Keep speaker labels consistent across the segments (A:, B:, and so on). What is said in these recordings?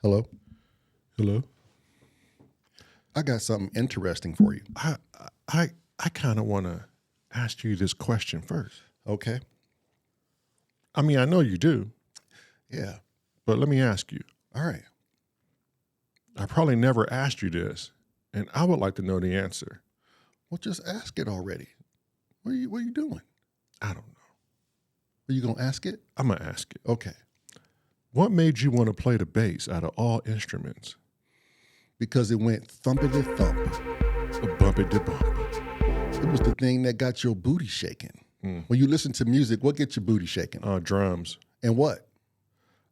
A: Hello.
B: Hello.
A: I got something interesting for you.
B: I kind of want to ask you this question first.
A: Okay.
B: I mean, I know you do,
A: Yeah.
B: but let me ask you.
A: All right.
B: I probably never asked you this, and I would like to know the answer.
A: Well, just ask it already. What are you doing?
B: I don't know.
A: Are you gonna ask it?
B: I'm gonna ask it.
A: Okay.
B: What made you want to play the bass out of all instruments?
A: Because it went thumpity thump.
B: A bumpy de bump.
A: It was the thing that got your booty shaking. When you listen to music, what gets your booty shaking?
B: Drums.
A: And what?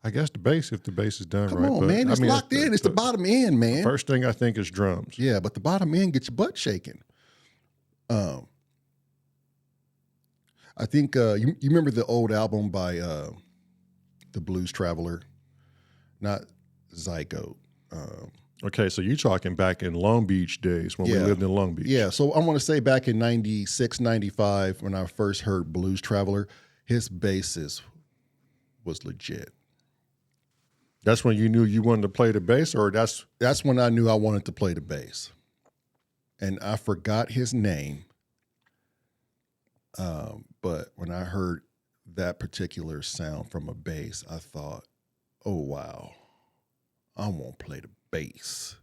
B: I guess the bass, if the bass is done
A: Come
B: right.
A: on,
B: but,
A: man. It's locked in. It's the bottom end, man.
B: First thing I think is drums.
A: Yeah, but the bottom end gets your butt shaking. I think you remember the old album by the Blues Traveler, not Zygo.
B: Okay, so you're talking back in Long Beach days when we lived in Long Beach.
A: Yeah, so I want to say back in 96, 95, when I first heard Blues Traveler, his bass was legit.
B: That's when you knew you wanted to play the bass, or that's
A: when I knew I wanted to play the bass. And I forgot his name. But when I heard that particular sound from a bass, I thought, oh, wow, I want to play the bass,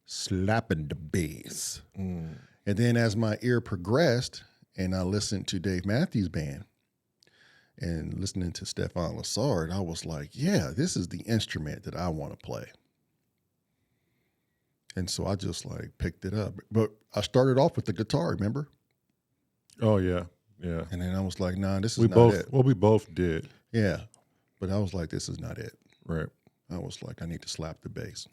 A: slapping the bass. And then as my ear progressed and I listened to Dave Matthews Band and listening to Stefan Lassard, I was like, yeah, this is the instrument that I want to play. And so I just like picked it up. But I started off with the guitar, remember?
B: Oh, yeah. Yeah.
A: And then I was like, nah, this is not it.
B: Well, we both did.
A: Yeah. But I was like, this is not it.
B: Right.
A: I was like, I need to slap the bass.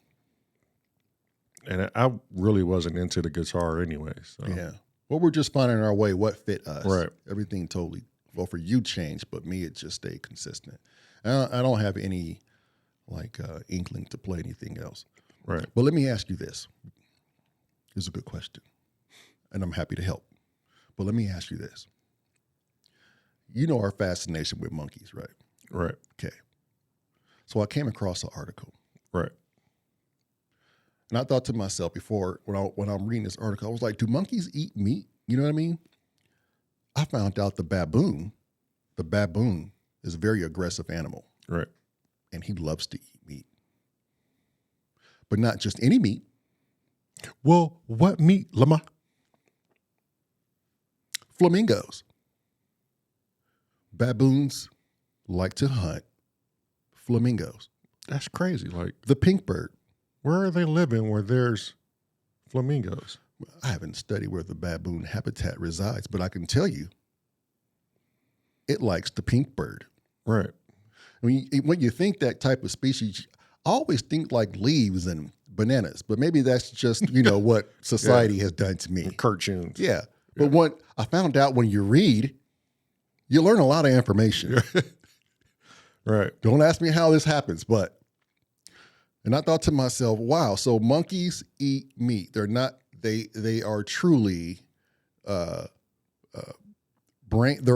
B: And I really wasn't into the guitar anyway. So.
A: Yeah. Well, we're just finding our way, what fit us.
B: Right.
A: Everything totally, well, for you changed, but me, it just stayed consistent. I don't have any inkling to play anything else.
B: Right.
A: But let me ask you this. It's a good question. And I'm happy to help. But let me ask you this. You know our fascination with monkeys, right?
B: Right.
A: Okay. So I came across an article.
B: Right.
A: And I thought to myself before, when I'm reading this article, I was like, do monkeys eat meat? You know what I mean? I found out the baboon is a very aggressive animal.
B: Right.
A: And he loves to eat meat. But not just any meat.
B: Well, what meat, Lama?
A: Flamingos. Baboons like to hunt flamingos.
B: That's crazy. Like,
A: The pink bird.
B: where are they living where there's flamingos?
A: I haven't studied where the baboon habitat resides, but I can tell you it likes the pink bird.
B: Right.
A: When you think that type of species, I always think like leaves and bananas, but maybe that's just, what society has done to me.
B: Cartoons.
A: Yeah. But what I found out when you read, you learn a lot of information.
B: Right.
A: Don't ask me how this happens, and I thought to myself, wow, so monkeys eat meat. They are truly, their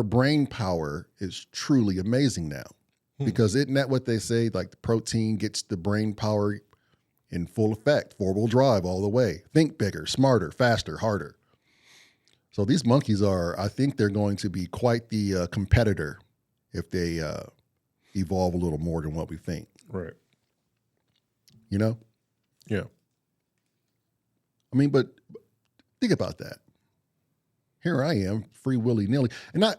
A: brain power is truly amazing now. Because isn't that what they say? Like the protein gets the brain power in full effect, 4-wheel drive all the way. Think bigger, smarter, faster, harder. So these monkeys I think they're going to be quite the competitor if they evolve a little more than what we think.
B: Right.
A: You know?
B: Yeah.
A: I mean, but think about that. Here I am, free willy-nilly. And I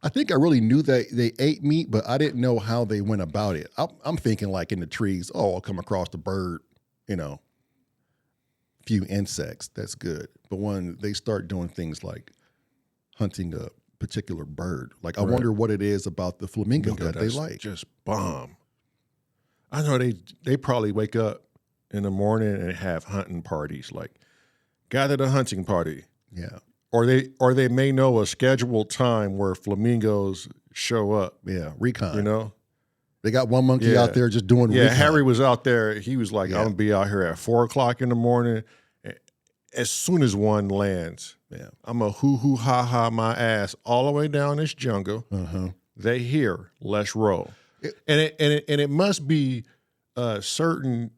A: think I really knew that they ate meat, but I didn't know how they went about it. I'm thinking like in the trees, I'll come across a bird, few insects, that's good. But when they start doing things like hunting a particular bird, like I wonder what it is about the flamingo that they like.
B: Just bomb. I know they probably wake up in the morning and have hunting parties, like gather the hunting party.
A: Yeah.
B: Or they may know a scheduled time where flamingos show up.
A: Yeah, recon. They got one monkey out there just doing recon.
B: Harry was out there. He was like, I'm going to be out here at 4 o'clock in the morning. As soon as one lands, I'm a hoo-hoo-ha-ha my ass all the way down this jungle. They hear, let's roll. And it must be certain,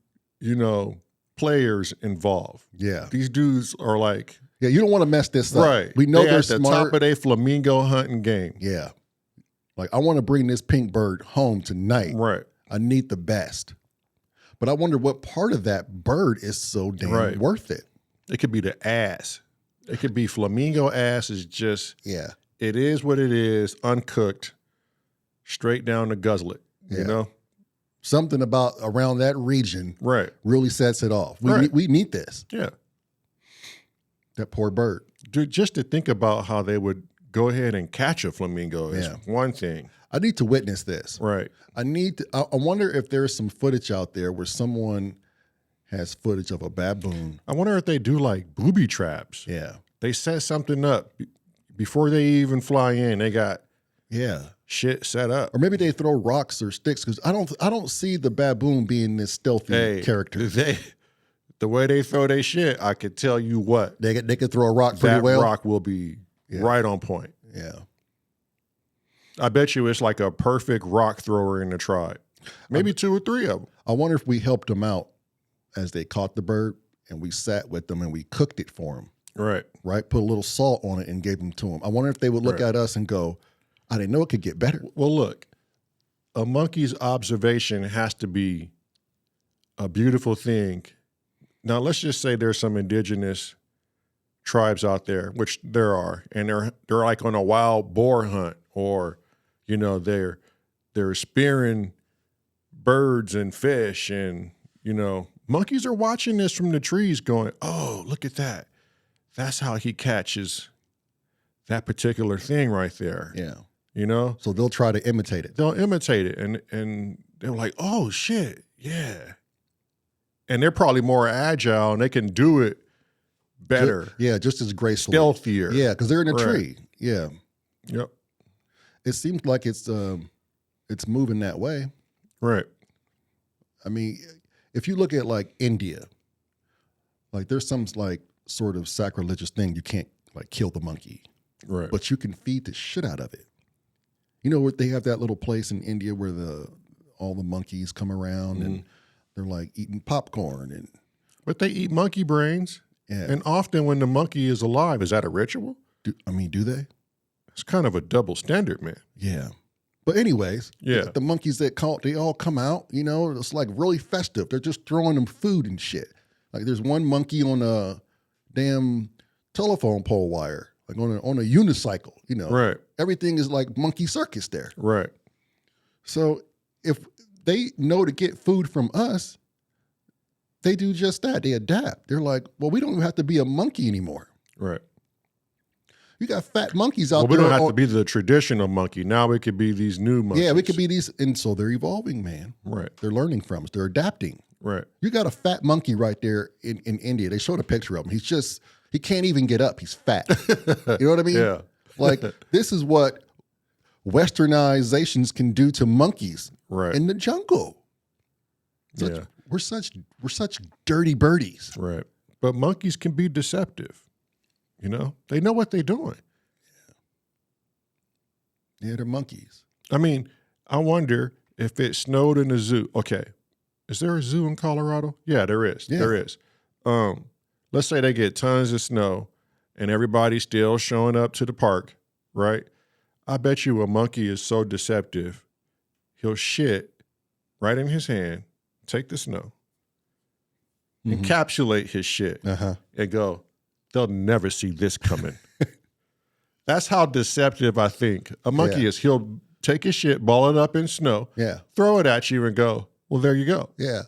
B: players involved.
A: Yeah.
B: These dudes are like,
A: yeah, you don't want to mess this up.
B: right.
A: We know they're
B: at the
A: smart.
B: top of their flamingo hunting game.
A: Yeah. Like, I want to bring this pink bird home tonight.
B: Right.
A: I need the best. But I wonder what part of that bird is so damn worth it.
B: It could be the ass. It could be flamingo ass is just,
A: Yeah.
B: it is what it is, uncooked, straight down the guzzlet, you know?
A: Something about around that region really sets it off. We need this.
B: Yeah.
A: That poor bird.
B: Dude, just to think about how they would go ahead and catch a flamingo is one thing.
A: I need to witness this.
B: Right.
A: I wonder if there's some footage out there where someone has footage of a baboon.
B: I wonder if they do like booby traps.
A: Yeah.
B: They set something up before they even fly in. They got shit set up.
A: Or maybe they throw rocks or sticks, because I don't see the baboon being this stealthy character.
B: The way they throw their shit, I could tell you what.
A: They could throw a rock pretty well.
B: That rock will be right on point.
A: Yeah.
B: I bet you it's like a perfect rock thrower in the tribe. Maybe 2 or 3 of them.
A: I wonder if we helped them out as they caught the bird, and we sat with them and we cooked it for them.
B: Right.
A: Right. Put a little salt on it and gave them to them. I wonder if they would look at us and go, I didn't know it could get better.
B: Well, look, a monkey's observation has to be a beautiful thing. Now, let's just say there's some indigenous tribes out there, which there are, and they're like on a wild boar hunt, or, they're spearing birds and fish, and, monkeys are watching this from the trees going, oh, look at that. That's how he catches that particular thing right there.
A: Yeah.
B: So
A: they'll try to imitate it.
B: They'll imitate it. And they're like, oh, shit, yeah. And they're probably more agile, and they can do it better.
A: Just as gracefully.
B: Stealthier.
A: Yeah, because they're in a tree. Yeah.
B: Yep.
A: It seems like it's moving that way.
B: Right.
A: I mean, if you look at like India, like there's some like sort of sacrilegious thing. You can't like kill the monkey.
B: Right.
A: But you can feed the shit out of it. Where they have that little place in India where all the monkeys come around and they're like eating popcorn
B: But they eat monkey brains.
A: Yeah.
B: And often when the monkey is alive, is that a ritual?
A: Do they?
B: It's kind of a double standard, man.
A: Yeah. But anyways,
B: the
A: monkeys they all come out, it's like really festive. They're just throwing them food and shit. Like there's one monkey on a damn telephone pole wire, like on a unicycle,
B: Right.
A: Everything is like monkey circus there.
B: Right.
A: So if they know to get food from us, they do just that. They adapt. They're like, well, we don't even have to be a monkey anymore.
B: Right.
A: You got fat monkeys out
B: there.
A: there.
B: We don't have to be the traditional monkey. Now it could be these new monkeys.
A: Yeah, we could be these. And so they're evolving, man.
B: Right.
A: They're learning from us. They're adapting.
B: Right.
A: You got a fat monkey right there in India. They showed a picture of him. He can't even get up. He's fat. You know what I mean?
B: Yeah.
A: Like, this is what westernizations can do to monkeys in the jungle. We're such dirty birdies.
B: Right. But monkeys can be deceptive. They know what they're doing.
A: Yeah, they're monkeys.
B: I mean, I wonder if it snowed in a zoo. Okay. Is there a zoo in Colorado? Yeah, there is. Yeah. There is. Let's say they get tons of snow and everybody's still showing up to the park, right? I bet you a monkey is so deceptive, he'll shit right in his hand, take the snow, encapsulate his shit, and go, they'll never see this coming. That's how deceptive I think a monkey is. He'll take his shit, ball it up in snow, throw it at you and go, well, there you go.
A: Yeah.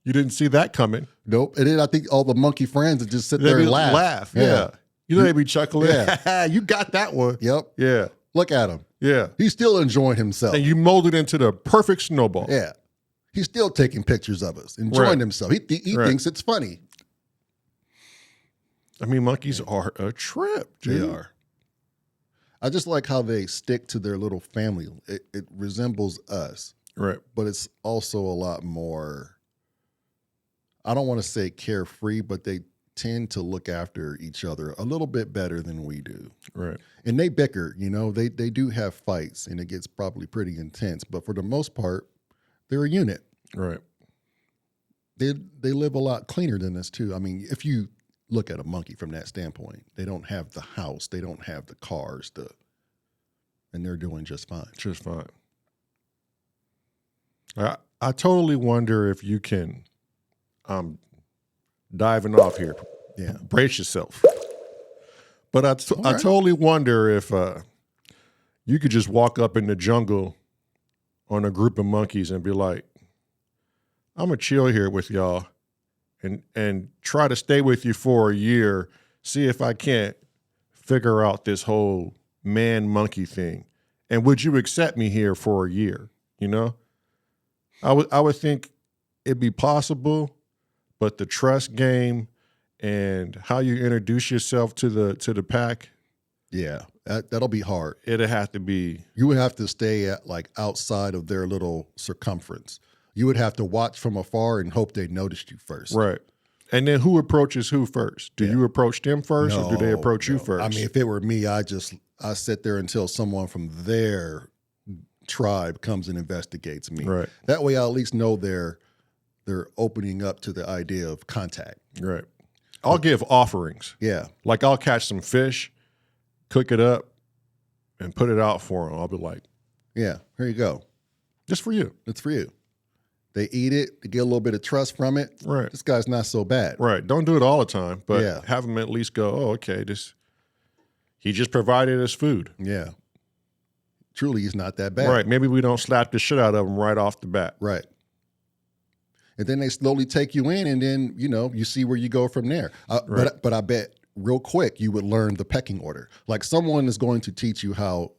B: You didn't see that coming.
A: Nope. And then I think all the monkey friends would just sit there and laugh.
B: Yeah. They be chuckling. Yeah. You got that one.
A: Yep.
B: Yeah.
A: Look at him.
B: Yeah.
A: He's still enjoying himself.
B: And you molded into the perfect snowball.
A: Yeah. He's still taking pictures of us, enjoying himself. He thinks it's funny.
B: I mean, monkeys are a trip, dude.
A: They are. I just like how they stick to their little family. It resembles us.
B: Right.
A: But it's also a lot more, I don't want to say carefree, but they tend to look after each other a little bit better than we do.
B: Right.
A: And they bicker, they do have fights and it gets probably pretty intense, but for the most part, they're a unit.
B: Right.
A: they live a lot cleaner than us too. I mean, if you look at a monkey from that standpoint, they don't have the house, they don't have the cars, and they're doing just fine.
B: Just fine. I totally wonder if you can, diving off here.
A: Yeah.
B: Brace yourself. But I totally wonder if you could just walk up in the jungle on a group of monkeys and be like, I'm going to chill here with y'all and try to stay with you for a year, see if I can't figure out this whole man-monkey thing. And would you accept me here for a year, you know? I would think it'd be possible, but the trust game and how you introduce yourself to the pack,
A: yeah, that'll be hard.
B: It'd have to be.
A: You would have to stay at like outside of their little circumference. You would have to watch from afar and hope they noticed you first.
B: Right. And then who approaches who first? Do you approach them first, or do they approach you first?
A: I mean, if it were me, I sit there until someone from their tribe comes and investigates me.
B: Right.
A: That way, I at least know they're opening up to the idea of contact.
B: Right. I'll give offerings.
A: Yeah.
B: Like I'll catch some fish, cook it up, and put it out for them. I'll be like,
A: yeah, here you go.
B: Just for you.
A: It's for you. They eat it. They get a little bit of trust from it.
B: Right.
A: This guy's not so bad.
B: Right. Don't do it all the time, but have them at least go, oh, okay, he just provided us food.
A: Yeah. Truly, he's not that bad.
B: Right. Maybe we don't slap the shit out of him right off the bat.
A: Right. And then they slowly take you in, and then, you see where you go from there.
B: Right.
A: But I bet real quick you would learn the pecking order. Like someone is going to teach you how,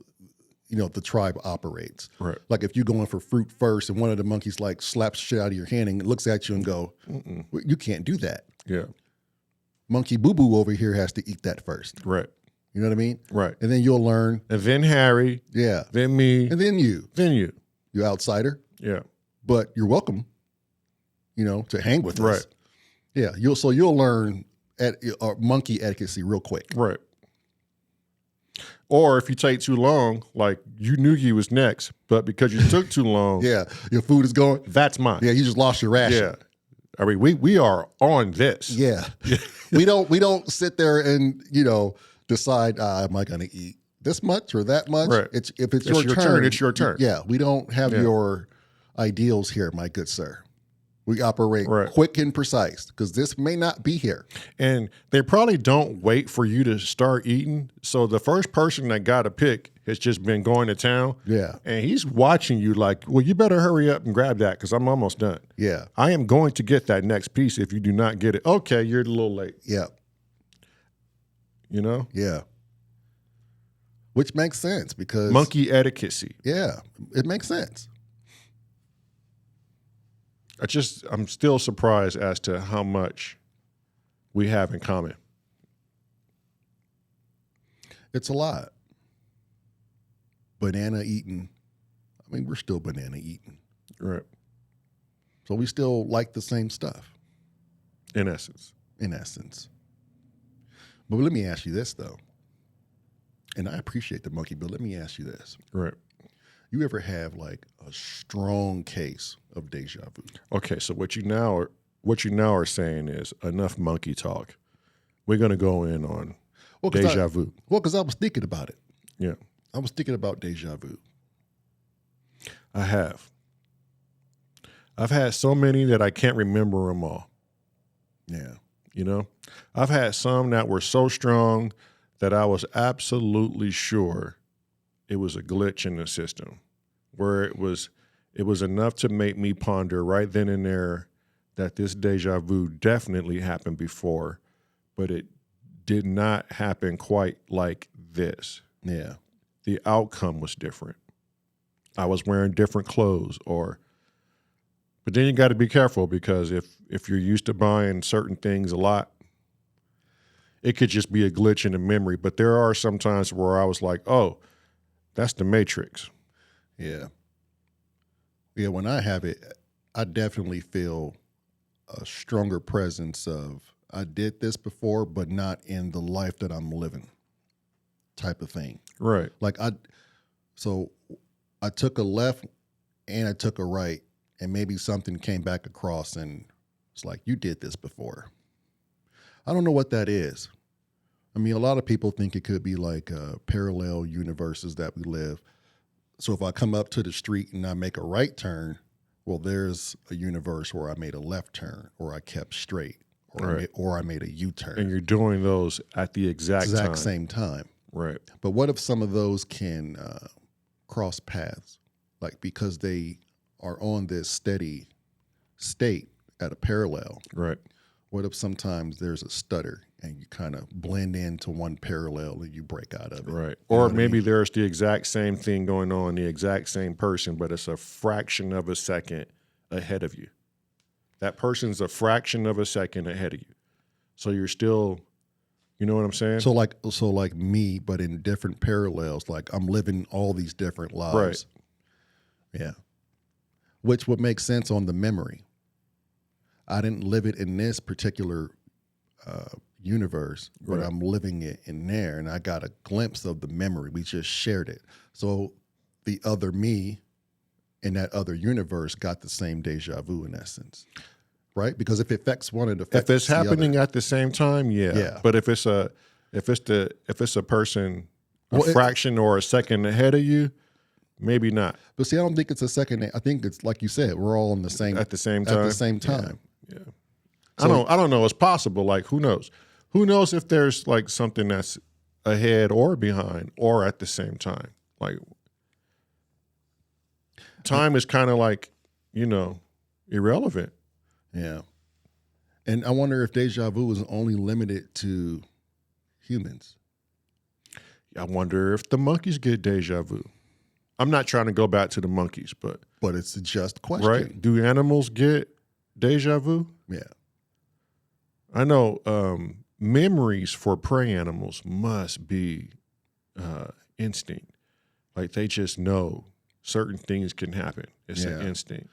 A: the tribe operates.
B: Right.
A: Like if you're going for fruit first and one of the monkeys like slaps shit out of your hand and looks at you and go, you can't do that.
B: Yeah.
A: Monkey boo-boo over here has to eat that first.
B: Right.
A: You know what I mean?
B: Right.
A: And then you'll learn.
B: And then Harry.
A: Yeah.
B: Then me.
A: And then you.
B: Then you.
A: You outsider.
B: Yeah.
A: But you're welcome, to hang with us.
B: Right.
A: Yeah. You'll learn monkey etiquette real quick.
B: Right. Or if you take too long, like you knew you was next, but because you took too long.
A: Yeah. Your food is going.
B: That's mine.
A: Yeah. You just lost your ration.
B: Yeah. I mean, we are on this.
A: Yeah. we don't sit there and, decide, am I going to eat this much or that much?
B: Right.
A: If it's your turn,
B: it's your turn.
A: Yeah. We don't have your ideals here, my good sir. We operate quick and precise because this may not be here.
B: And they probably don't wait for you to start eating. So the first person that got a pick has just been going to town.
A: Yeah.
B: And he's watching you like, well, you better hurry up and grab that because I'm almost done.
A: Yeah.
B: I am going to get that next piece if you do not get it. Okay, you're a little late.
A: Yeah.
B: Yeah.
A: Which makes sense because
B: monkey etiquette.
A: Yeah, it makes sense.
B: I'm still surprised as to how much we have in common.
A: It's a lot. Banana eating. I mean, we're still banana eating.
B: Right.
A: So we still like the same stuff.
B: In essence.
A: But let me ask you this, though. And I appreciate the monkey, but let me ask you this.
B: Right.
A: You ever have like a strong case of deja vu?
B: Okay, so what you now are saying is enough monkey talk. We're going to go in on deja vu.
A: Well, because I was thinking about it.
B: Yeah.
A: I was thinking about deja vu.
B: I have. I've had so many that I can't remember them all.
A: Yeah.
B: I've had some that were so strong that I was absolutely sure it was a glitch in the system, where it was enough to make me ponder right then and there that this deja vu definitely happened before, but it did not happen quite like this.
A: Yeah.
B: The outcome was different. I was wearing different clothes but then you got to be careful because if you're used to buying certain things a lot, it could just be a glitch in the memory. But there are some times where I was like, oh, that's the Matrix.
A: Yeah. Yeah, when I have it, I definitely feel a stronger presence of I did this before, but not in the life that I'm living type of thing.
B: Right.
A: Like I took a left and I took a right and maybe something came back across and It's like, you did this before. I don't know what that is. I mean, a lot of people think it could be like parallel universes that we live. So if I come up to the street and I make a right turn, well, there's a universe where I made a left turn, or I kept straight, or I made a U-turn.
B: And you're doing those at the exact
A: same time.
B: Right.
A: But what if some of those can cross paths? Like, because they are on this steady state at a parallel.
B: Right.
A: What if sometimes there's a stutter and you kind of blend into one parallel and you break out of it?
B: Right.
A: You know
B: Or
A: what I
B: maybe
A: mean?
B: there's the exact same thing going on, the exact same person, but it's a fraction of a second ahead of you. That person's a fraction of a second ahead of you. So you're still, you know what I'm saying?
A: So like me, but in different parallels. Like, I'm living all these different lives.
B: Right.
A: Yeah. Which would make sense on the memory. I didn't live it in this particular universe, but
B: Right.
A: I'm living it in there, and I got a glimpse of the memory. We just shared it. So the other me in that other universe got the same deja vu in essence, right? Because if it affects one, it affects
B: If it's
A: the
B: happening
A: other.
B: at the same time, yeah.
A: Yeah.
B: But if it's a person a
A: Well,
B: fraction or a second ahead of you, maybe not.
A: But see, I don't think it's a second. I think it's like you said, we're all in the same
B: At the same time.
A: At the same time.
B: Yeah.
A: So-
B: I don't know. It's possible. Like, who knows? Who knows if there's like something that's ahead or behind or at the same time? Like, time is kind of like, irrelevant.
A: Yeah. And I wonder if deja vu is only limited to humans.
B: I wonder if the monkeys get deja vu. I'm not trying to go back to the monkeys, but
A: It's a just question.
B: right? Do animals get deja vu?
A: Yeah.
B: I know memories for prey animals must be instinct. Like, they just know certain things can happen. It's an
A: Yeah.
B: instinct.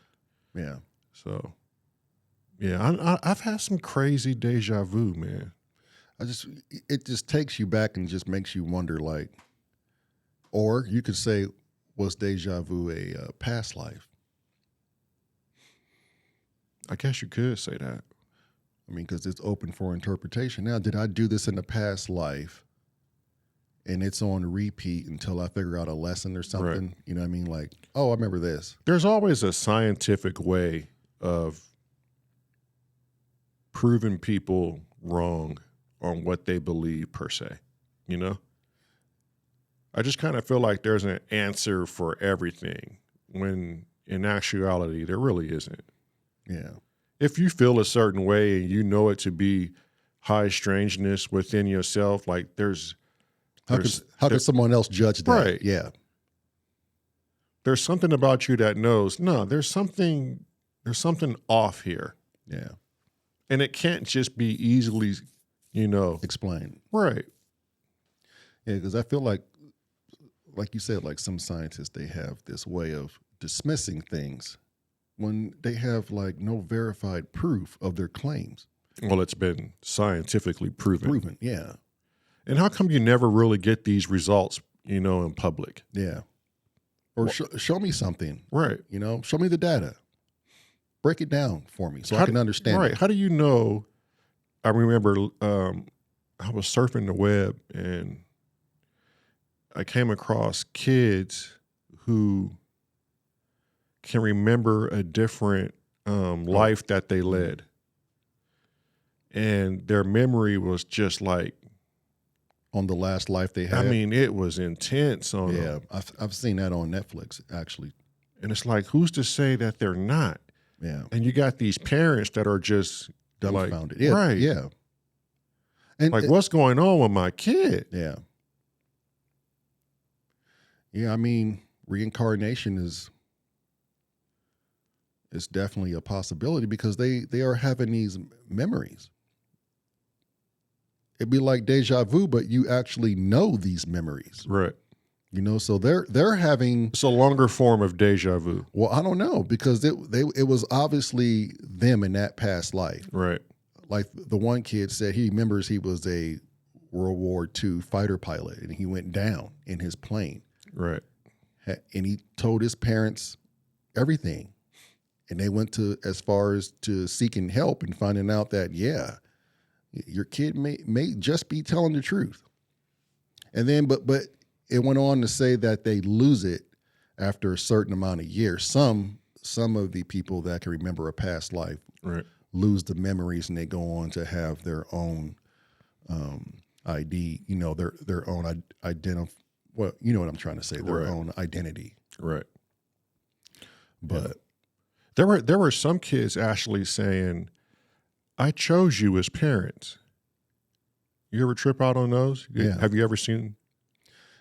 A: Yeah.
B: So, yeah, I've had some crazy deja vu, man.
A: It just takes you back and just makes you wonder, like, or you could say, was deja vu a past life?
B: I guess you could say that.
A: I mean, because it's open for interpretation. Now, did I do this in a past life and it's on repeat until I figure out a lesson or something?
B: Right.
A: You know what I mean? Like, oh, I remember this.
B: There's always a scientific way of proving people wrong on what they believe, per se. You know? I just kind of feel like there's an answer for everything, when in actuality, there really isn't.
A: Yeah.
B: If you feel a certain way and you know it to be high strangeness within yourself, like
A: How could someone else judge that?
B: Right.
A: Yeah.
B: there's something about you that knows, no, there's something off here.
A: Yeah.
B: And it can't just be easily,
A: Explain.
B: right.
A: Yeah, because I feel like you said, like some scientists, they have this way of dismissing things when they have like no verified proof of their claims.
B: Well, it's been scientifically proven.
A: Yeah.
B: And how come you never really get these results, in public?
A: Yeah. Or show me something,
B: Right.
A: show me the data. Break it down for me so I can understand
B: Right.
A: it.
B: How do you know? I remember I was surfing the web and I came across kids who can remember a different life that they led. And their memory was just like,
A: On the last life they had.
B: I mean, it was intense on
A: yeah,
B: them.
A: I've seen that on Netflix, actually.
B: And it's like, who's to say that they're not?
A: Yeah.
B: And you got these parents that are just
A: Dumbfounded.
B: like,
A: Yeah.
B: right.
A: Yeah. And
B: Like, what's going on with my kid?
A: yeah. Yeah, I mean, reincarnation is definitely a possibility because they are having these memories. It'd be like deja vu, but you actually know these memories.
B: Right.
A: So they're having,
B: It's a longer form of deja vu.
A: well, I don't know, because it was obviously them in that past life.
B: Right.
A: Like the one kid said he remembers he was a World War II fighter pilot and he went down in his plane.
B: Right.
A: And he told his parents everything. And they went to as far as to seeking help and finding out that, yeah, your kid may just be telling the truth. And then, but it went on to say that they lose it after a certain amount of years. Some of the people that can remember a past life
B: Right.
A: lose the memories, and they go on to have their own ID, their own well, you know what I'm trying to say, their own identity.
B: Right.
A: But
B: there were some kids actually saying, I chose you as parents. You ever trip out on those?
A: Yeah.
B: Have you ever seen?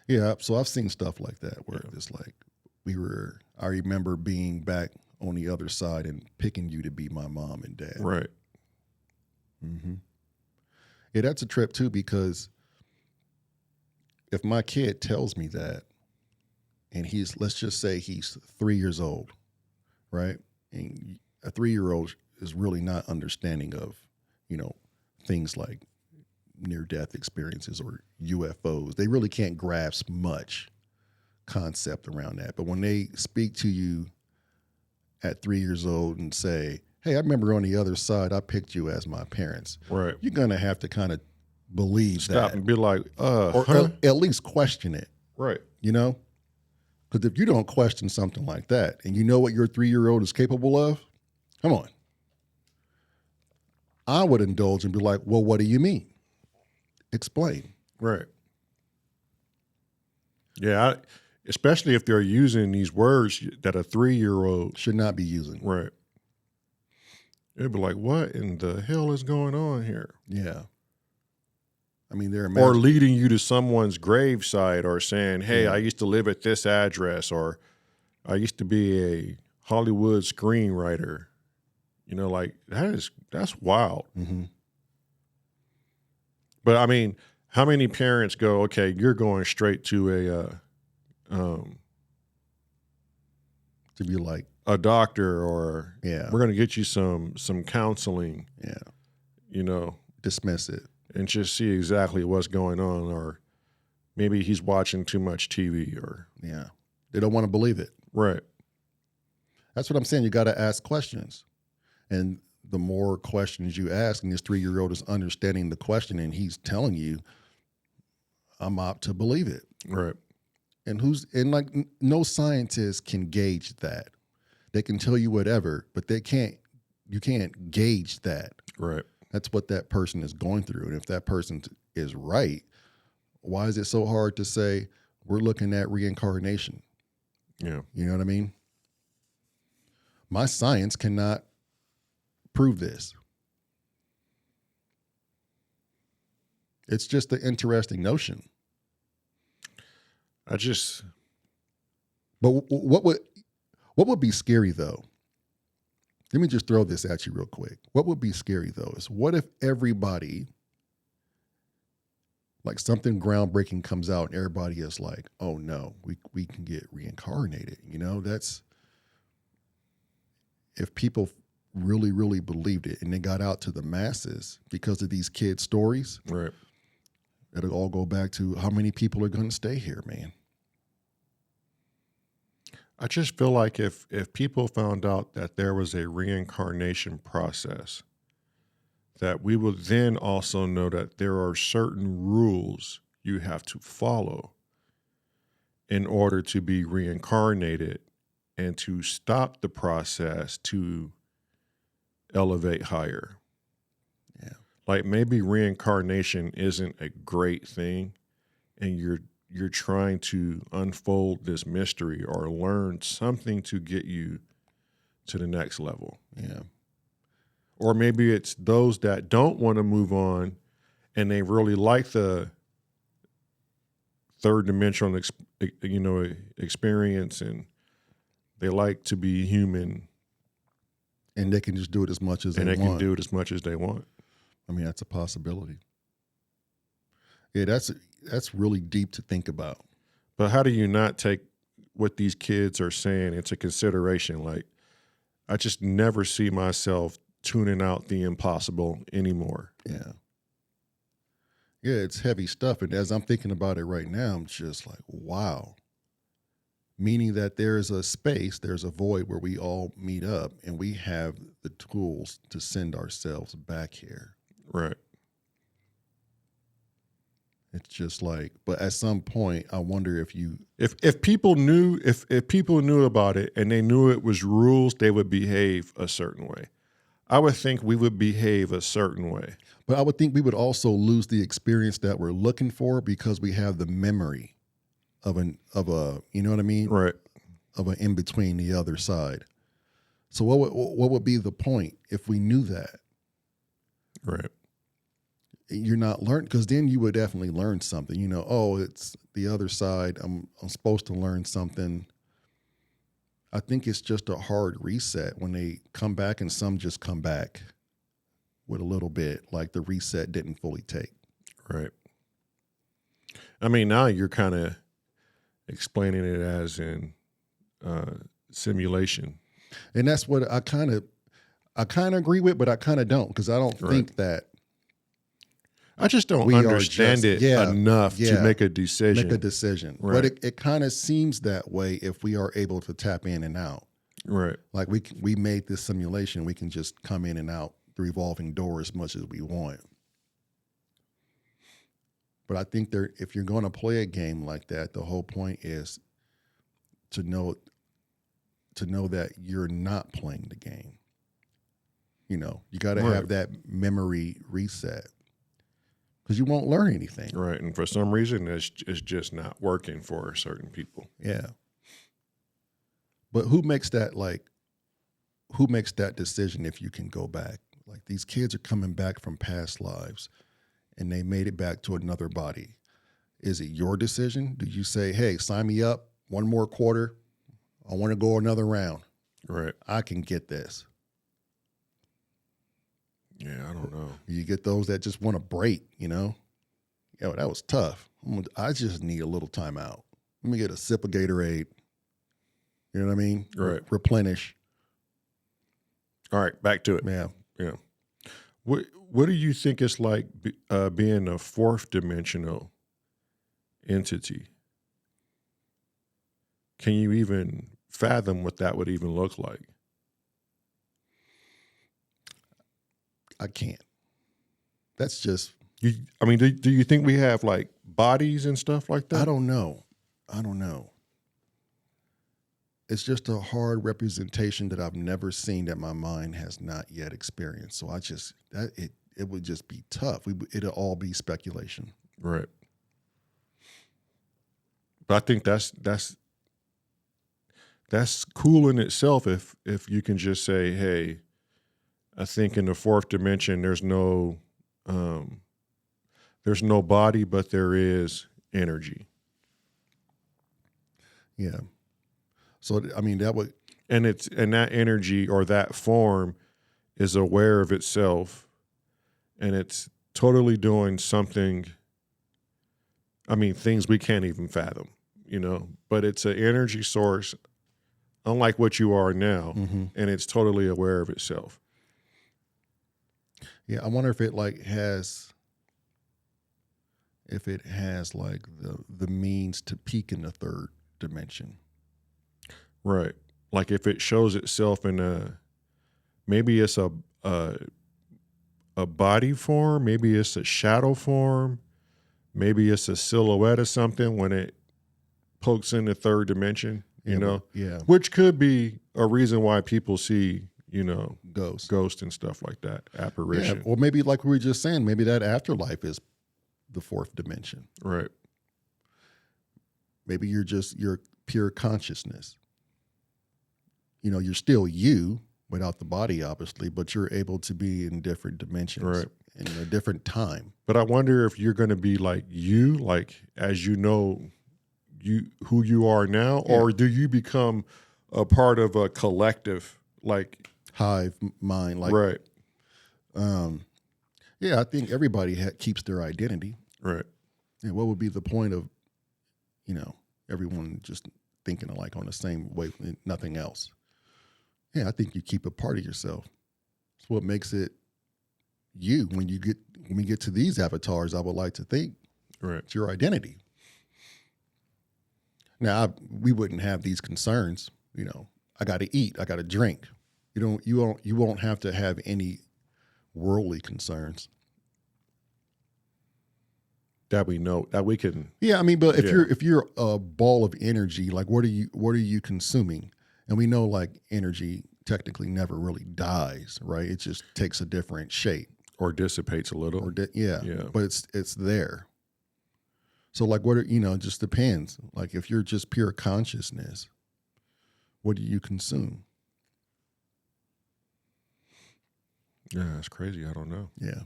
A: yeah, so I've seen stuff like that where it's like I remember being back on the other side and picking you to be my mom and dad.
B: Right.
A: Mm-hmm. Yeah, that's a trip too, because if my kid tells me that, and let's just say he's 3 years old, right? And a 3-year-old is really not understanding of, things like near-death experiences or UFOs. They really can't grasp much concept around that. But when they speak to you at 3 years old and say, hey, I remember on the other side, I picked you as my parents.
B: Right.
A: You're going to have to kind of believe
B: Stop
A: that.
B: and be like,
A: Or at least question it,
B: Right.
A: Because if you don't question something like that and you know what your 3-year-old is capable of, come on. I would indulge and be like, well, what do you mean? Explain.
B: Right. Yeah, especially if they're using these words that a 3-year-old
A: Should not be using.
B: right. It'd be like, what in the hell is going on here?
A: Yeah. I mean, they're
B: Or leading you to someone's gravesite, or saying, hey, I used to live at this address, or I used to be a Hollywood screenwriter. Like that's wild.
A: Mm-hmm.
B: But I mean, how many parents go, okay, you're going straight to
A: to be like,
B: a doctor, or
A: yeah,
B: we're going to get you some counseling,
A: yeah, dismiss it.
B: and just see exactly what's going on, or maybe he's watching too much TV, or
A: Yeah. They don't want to believe it.
B: right.
A: That's what I'm saying. You got to ask questions. And the more questions you ask, and this 3-year-old is understanding the question and he's telling you, I'm apt to believe it.
B: Right.
A: And no scientist can gauge that. They can tell you whatever, but you can't gauge that.
B: Right.
A: That's what that person is going through. And if that person is right, why is it so hard to say we're looking at reincarnation?
B: Yeah.
A: You know what I mean? My science cannot prove this. It's just an interesting notion. But what would be scary though? Let me just throw this at you real quick. What would be scary though is what if everybody, like something groundbreaking comes out and everybody is like, oh no, we can get reincarnated. That's if people really, really believed it and they got out to the masses because of these kids' stories.
B: Right.
A: It'll all go back to how many people are going to stay here, man.
B: I just feel like if people found out that there was a reincarnation process, that we would then also know that there are certain rules you have to follow in order to be reincarnated and to stop the process to elevate higher.
A: Yeah.
B: Like maybe reincarnation isn't a great thing, and you're trying to unfold this mystery or learn something to get you to the next level.
A: Yeah.
B: Or maybe it's those that don't want to move on and they really like the third dimensional experience, and they like to be human.
A: And they can just do it as much as they want.
B: And they can do it as much as they want.
A: I mean, that's a possibility. Yeah, that's really deep to think about.
B: But how do you not take what these kids are saying into consideration? Like, I just never see myself tuning out the impossible anymore.
A: Yeah. Yeah, it's heavy stuff. And as I'm thinking about it right now, I'm just like, wow. meaning that there's a space, there's a void where we all meet up and we have the tools to send ourselves back here.
B: Right.
A: It's just like, but at some point, I wonder
B: if people knew if people knew about it and they knew it was rules, they would behave a certain way. I would think we would behave a certain way.
A: But I would think we would also lose the experience that we're looking for because we have the memory of a you know what I mean?
B: Right.
A: Of an in between the other side. So what would be the point if we knew that?
B: Right.
A: You're not learning, because then you would definitely learn something. You know, oh, it's the other side. I'm supposed to learn something. I think it's just a hard reset when they come back, and some just come back with a little bit like the reset didn't fully take.
B: Right. I mean, now you're kind of explaining it as in simulation,
A: and that's what I kind of agree with, but I kind of don't, because I don't think that.
B: I just don't understand it enough to make a decision.
A: Right. But it kind of seems that way if we are able to tap in and out.
B: Right.
A: Like we made this simulation. We can just come in and out the revolving door as much as we want. But I think if you're going to play a game like that, the whole point is to know that you're not playing the game. You know, you got to have that memory reset. Because you won't learn anything.
B: Right. And for some reason, it's just not working for certain people.
A: Yeah. But who makes that decision if you can go back? Like, these kids are coming back from past lives and they made it back to another body. Is it your decision? Do you say, hey, sign me up, one more quarter, I want to go another round.
B: Right.
A: I can get this.
B: Yeah, I don't know.
A: You get those that just want to break, you know? Yo, that was tough. I just need a little time out. Let me get a sip of Gatorade. You know what I mean?
B: Right.
A: Replenish.
B: All right, back to it.
A: Yeah.
B: Yeah. What do you think it's like being a fourth dimensional entity? Can you even fathom what that would even look like?
A: I can't. That's just...
B: Do you think we have like bodies and stuff like that?
A: I don't know. It's just a hard representation that I've never seen, that my mind has not yet experienced. So it would just be tough. It'll all be speculation.
B: Right. But I think that's cool in itself if you can just say, hey, I think in the fourth dimension there's no body, but there is energy.
A: Yeah. So I mean, that would,
B: and that energy or that form is aware of itself, and it's totally doing something. I mean, things we can't even fathom, you know. But it's an energy source, unlike what you are now, and it's totally aware of itself.
A: Yeah, I wonder if it has like the means to peak in the third dimension.
B: Right. Like if it shows itself in maybe it's a body form, maybe it's a shadow form, maybe it's a silhouette or something when it pokes in the third dimension, you know?
A: Yeah.
B: Which could be a reason why people see, you know,
A: ghosts
B: and stuff like that, apparition.
A: Yeah. Or maybe like we were just saying, maybe that afterlife is the fourth dimension.
B: Right.
A: Maybe you're pure consciousness. You know, you're still you without the body, obviously, but you're able to be in different dimensions,
B: right,
A: in a different time.
B: But I wonder if you're going to be like you, like as you know, who you are now, or do you become a part of a collective, like
A: hive mind, like
B: right?
A: Yeah, I think everybody keeps their identity,
B: right?
A: And what would be the point of, you know, everyone just thinking alike on the same way, nothing else? Yeah, I think you keep a part of yourself. It's what makes it you. When we get to these avatars, I would like to think
B: right,
A: it's your identity. Now, we wouldn't have these concerns. You know, I got to eat, I got to drink. You won't have to have any worldly concerns
B: that we know that we can.
A: Yeah, I mean, but if you're a ball of energy, like what are you consuming? And we know like energy technically never really dies, right? It just takes a different shape
B: or dissipates a little.
A: Yeah, but it's there. So like it just depends. Like if you're just pure consciousness, what do you consume?
B: Yeah, that's crazy. I don't know.
A: Yeah.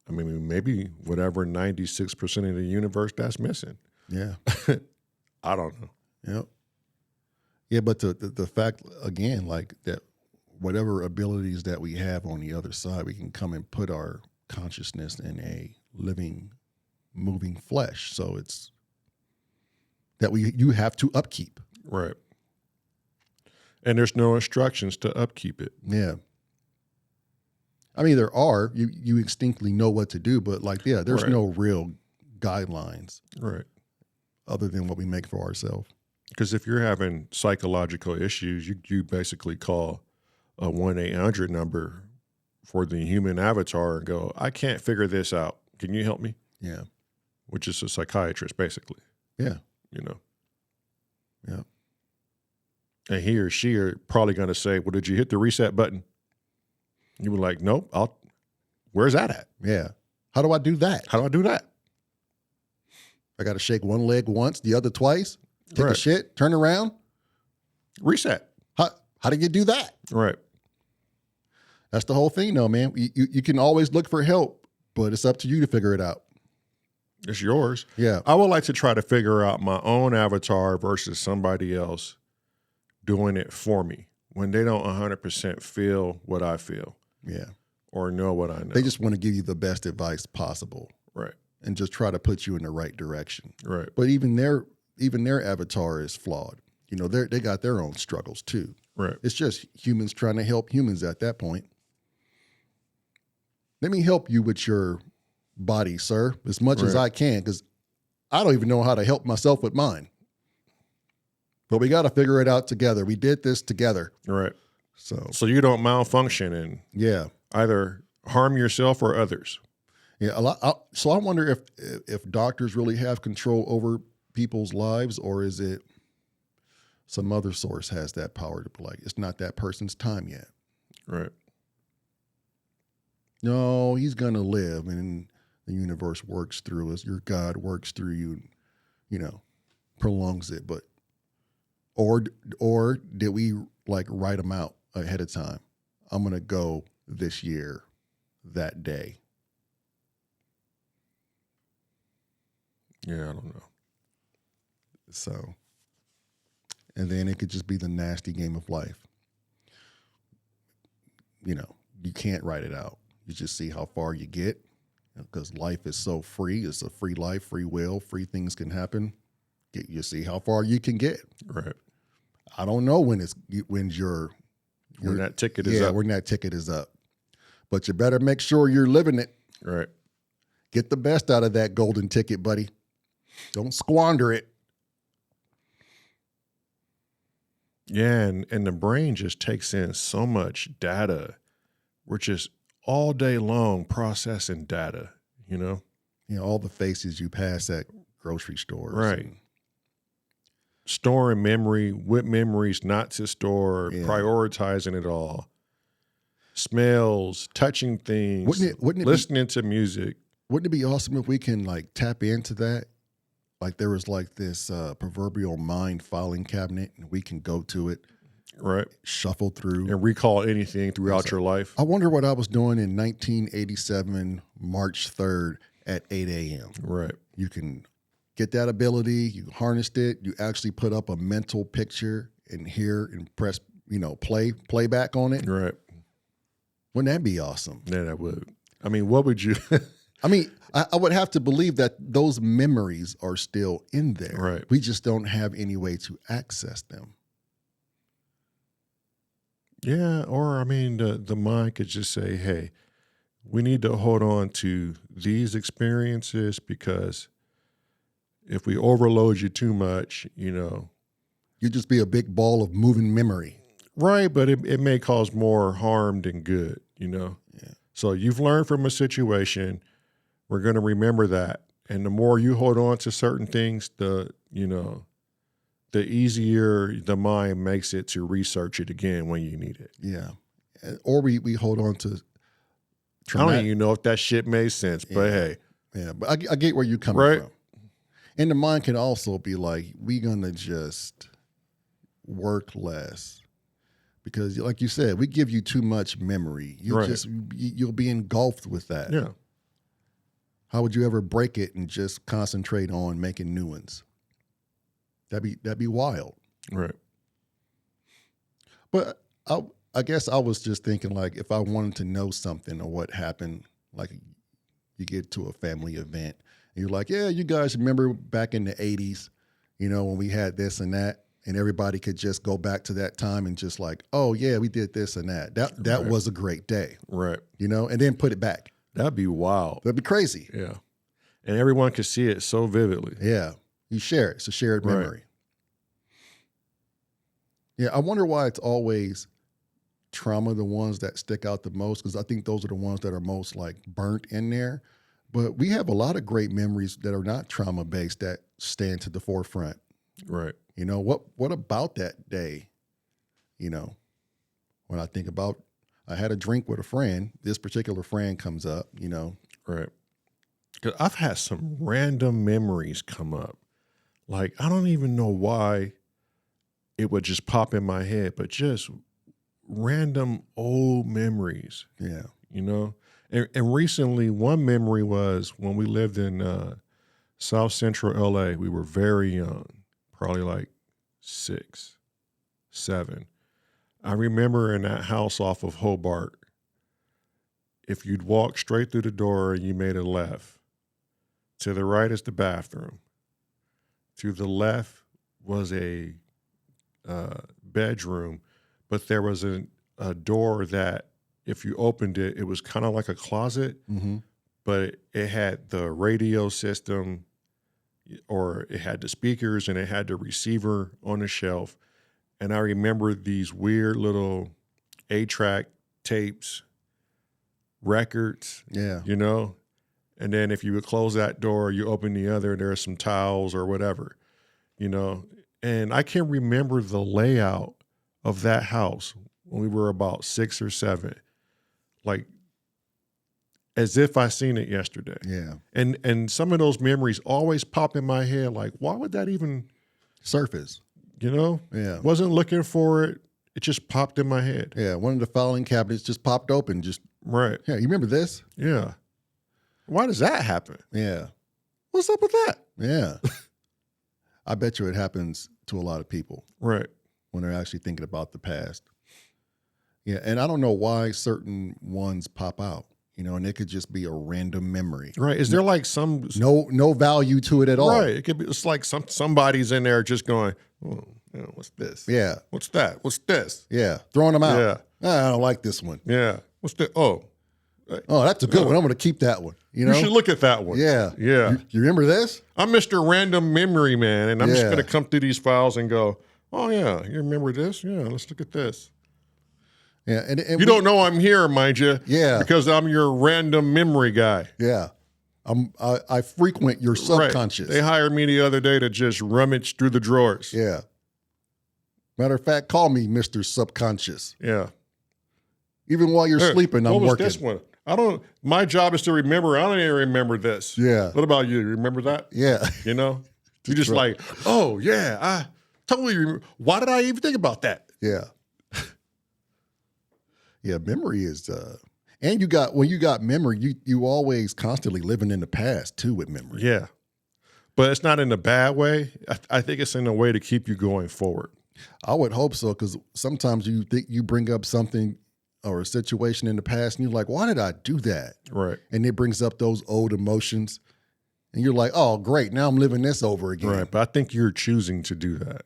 B: I mean, maybe whatever 96% of the universe that's missing.
A: Yeah.
B: I don't know.
A: Yep. Yeah, but the fact, again, like that whatever abilities that we have on the other side, we can come and put our consciousness in a living, moving flesh. So it's that you have to upkeep.
B: Right. And there's no instructions to upkeep it.
A: Yeah. I mean, there are. You instinctively know what to do, but like, yeah, there's no real guidelines.
B: Right.
A: Other than what we make for ourselves.
B: Because if you're having psychological issues, you basically call a 1-800 number for the human avatar and go, I can't figure this out. Can you help me?
A: Yeah.
B: Which is a psychiatrist, basically.
A: Yeah.
B: You know?
A: Yeah.
B: And he or she are probably going to say, well, did you hit the reset button? You were like, nope, where's that at?
A: Yeah. How do I do that?
B: How do I do that?
A: I got to shake one leg once, the other twice, take a shit, turn around.
B: Reset.
A: How do you do that?
B: Right.
A: That's the whole thing though, man. You can always look for help, but it's up to you to figure it out.
B: It's yours.
A: Yeah.
B: I would like to try to figure out my own avatar versus somebody else doing it for me when they don't 100% feel what I feel.
A: Yeah.
B: Or know what I know.
A: They just want to give you the best advice possible.
B: Right.
A: And just try to put you in the right direction.
B: Right.
A: But even their avatar is flawed. You know, they got their own struggles too.
B: Right.
A: It's just humans trying to help humans at that point. Let me help you with your body, sir, as much as I can, because I don't even know how to help myself with mine. But we got to figure it out together. We did this together.
B: Right.
A: So
B: you don't malfunction and either harm yourself or others.
A: Yeah. So I wonder if doctors really have control over people's lives, or is it some other source has that power to like, it's not that person's time yet.
B: Right.
A: No, he's going to live, and the universe works through us. Your God works through you, you know, prolongs it. But, or did we like write them out ahead of time? I'm going to go this year, that day.
B: Yeah, I don't know.
A: So, and then it could just be the nasty game of life. You know, you can't write it out. You just see how far you get, because life is so free. It's a free life, free will, free things can happen. You see how far you can get.
B: Right.
A: I don't know when that ticket is up. When that ticket is up. But you better make sure you're living it.
B: Right.
A: Get the best out of that golden ticket, buddy. Don't squander it.
B: Yeah, and the brain just takes in so much data. We're just all day long processing data, you know?
A: You know, all the faces you pass at grocery stores.
B: Right. Storing memory, what memories not to store, prioritizing it all. Smells, touching things,
A: wouldn't it
B: listening to music.
A: Wouldn't it be awesome if we can like tap into that? Like there was like this proverbial mind filing cabinet, and we can go to it.
B: Right.
A: Shuffle through.
B: And recall anything throughout your life.
A: I wonder what I was doing in 1987, March 3rd at 8 a.m.
B: Right.
A: You can get that ability. You harnessed it. You actually put up a mental picture and hear and press, playback on it.
B: Right.
A: Wouldn't that be awesome?
B: Yeah, that would. I mean, what would you...
A: I mean, I would have to believe that those memories are still in there.
B: Right.
A: We just don't have any way to access them.
B: Yeah, or I mean, the mind could just say, hey, we need to hold on to these experiences because if we overload you too much, you know.
A: You just be a big ball of moving memory.
B: Right, but it may cause more harm than good, you know.
A: Yeah.
B: So you've learned from a situation. We're going to remember that. And the more you hold on to certain things, the easier the mind makes it to research it again when you need it.
A: Yeah. Or we hold on to
B: I don't even know if that shit made sense, but hey.
A: Yeah, but I get where you're coming from. And the mind can also be like, we're going to just work less. Because like you said, we give you too much memory. You'll be engulfed with that.
B: Yeah.
A: How would you ever break it and just concentrate on making new ones? That'd be wild.
B: Right.
A: But I guess I was just thinking, like, if I wanted to know something or what happened, like you get to a family event and you're like, yeah, you guys remember back in the 80s, you know, when we had this and that, and everybody could just go back to that time and just like, oh yeah, we did this and that. That was a great day.
B: Right.
A: You know, and then put it back.
B: That'd be wild.
A: That'd be crazy.
B: Yeah. And everyone could see it so vividly.
A: Yeah. You share it. It's a shared memory. Right. Yeah. I wonder why it's always trauma, the ones that stick out the most, because I think those are the ones that are most like burnt in there. But we have a lot of great memories that are not trauma based that stand to the forefront.
B: Right.
A: You know, what about that day? You know, when I think about, I had a drink with a friend, this particular friend comes up, you know.
B: Right. Because I've had some random memories come up. Like, I don't even know why it would just pop in my head, but just random old memories.
A: Yeah.
B: You know? And recently, one memory was when we lived in South Central LA. We were very young, probably like 6, 7. I remember in that house off of Hobart, if you'd walk straight through the door and you made a left, to the right is the bathroom. To the left was a bedroom, but there was a door that if you opened it, it was kind of like a closet, but it had the radio system, or it had the speakers, and it had the receiver on the shelf. And I remember these weird little 8-track tapes, records, you know? And then if you would close that door, you open the other, there are some towels or whatever, you know? And I can remember the layout of that house when we were about 6 or 7, like as if I seen it yesterday.
A: Yeah.
B: And some of those memories always pop in my head, like, why would that even
A: surface?
B: You know?
A: Yeah.
B: Wasn't looking for it. It just popped in my head.
A: Yeah. One of the filing cabinets just popped open. Just
B: right.
A: Yeah. You remember this?
B: Yeah. Why does that happen?
A: Yeah.
B: What's up with that?
A: Yeah. I bet you it happens to a lot of people.
B: Right.
A: When they're actually thinking about the past. Yeah. And I don't know why certain ones pop out, you know, and it could just be a random memory.
B: Right. Is there like some
A: no value to it at all?
B: Right. It could be, it's like somebody's in there just going, oh, you know, what's this?
A: Yeah.
B: What's that? What's this?
A: Yeah. Throwing them out.
B: Yeah.
A: I don't like this one.
B: Yeah. What's that? Oh,
A: that's a good one. I'm going to keep that one. You know,
B: you should look at that one.
A: Yeah.
B: Yeah.
A: You remember this?
B: I'm Mr. Random Memory Man, and I'm just going to come through these files and go, oh yeah, you remember this? Yeah. Let's look at this.
A: Yeah. And
B: you don't know I'm here, mind you.
A: Yeah.
B: Because I'm your random memory guy.
A: Yeah. I frequent your subconscious.
B: Right. They hired me the other day to just rummage through the drawers.
A: Yeah. Matter of fact, call me Mr. Subconscious.
B: Yeah.
A: Even while you're sleeping, I'm working.
B: What was this one? My job is to remember. I don't even remember this.
A: Yeah.
B: What about you? Remember that?
A: Yeah.
B: You know? You just like, oh yeah, I totally remember. Why did I even think about that?
A: Yeah. Yeah, memory is and when you got memory, you always constantly living in the past too with memory.
B: Yeah. But it's not in a bad way. I think it's in a way to keep you going forward.
A: I would hope so, because sometimes you think you bring up something or a situation in the past and you're like, why did I do that?
B: Right.
A: And it brings up those old emotions and you're like, oh, great, now I'm living this over again.
B: Right, but I think you're choosing to do that.